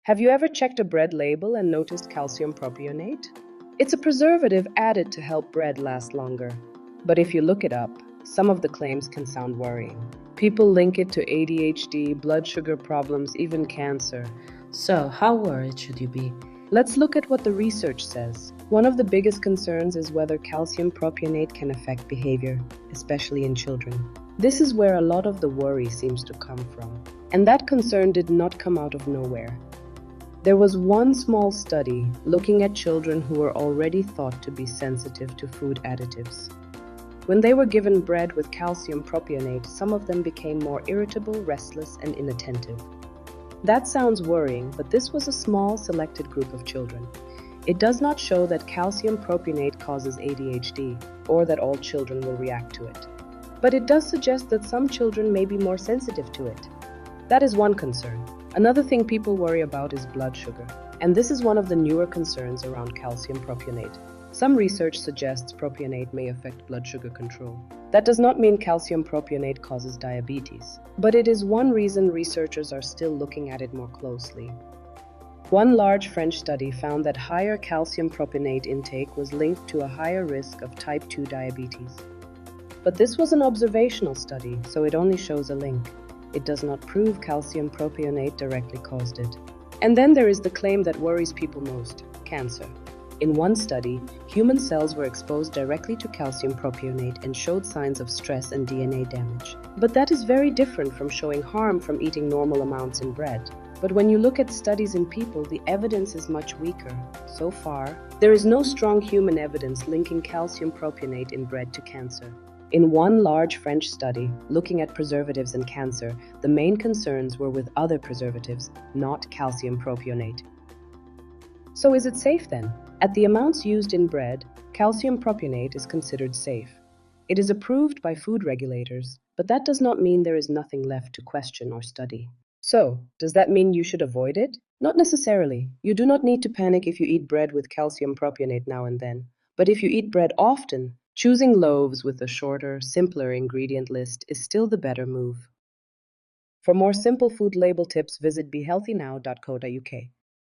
Have you ever checked a bread label and noticed calcium propionate? It's a preservative added to help bread last longer. But if you look it up, some of the claims can sound worrying. People link it to ADHD, blood sugar problems, even cancer. So, how worried should you be? Let's look at what the research says. One of the biggest concerns is whether calcium propionate can affect behavior, especially in children. This is where a lot of the worry seems to come from. And that concern did not come out of nowhere. There was one small study looking at children who were already thought to be sensitive to food additives. When they were given bread with calcium propionate, some of them became more irritable, restless, and inattentive. That sounds worrying, but this was a small, selected group of children. It does not show that calcium propionate causes ADHD, or that all children will react to it. But it does suggest that some children may be more sensitive to it. That is one concern. Another thing people worry about is blood sugar, and this is one of the newer concerns around calcium propionate. Some research suggests propionate may affect blood sugar control. That does not mean calcium propionate causes diabetes, but it is one reason researchers are still looking at it more closely. One large French study found that higher calcium propionate intake was linked to a higher risk of type 2 diabetes. But this was an observational study, so it only shows a link. It does not prove calcium propionate directly caused it. And then there is the claim that worries people most: cancer. In one study, human cells were exposed directly to calcium propionate and showed signs of stress and DNA damage. But that is very different from showing harm from eating normal amounts in bread. But when you look at studies in people, the evidence is much weaker. So far, there is no strong human evidence linking calcium propionate in bread to cancer. In one large French study looking at preservatives and cancer, the main concerns were with other preservatives, not calcium propionate. So is it safe then? At the amounts used in bread, calcium propionate is considered safe. It is approved by food regulators, but that does not mean there is nothing left to question or study. So, does that mean you should avoid it? Not necessarily. You do not need to panic if you eat bread with calcium propionate now and then. But if you eat bread often, choosing loaves with a shorter, simpler ingredient list is still the better move. For more simple food label tips, visit behealthynow.co.uk.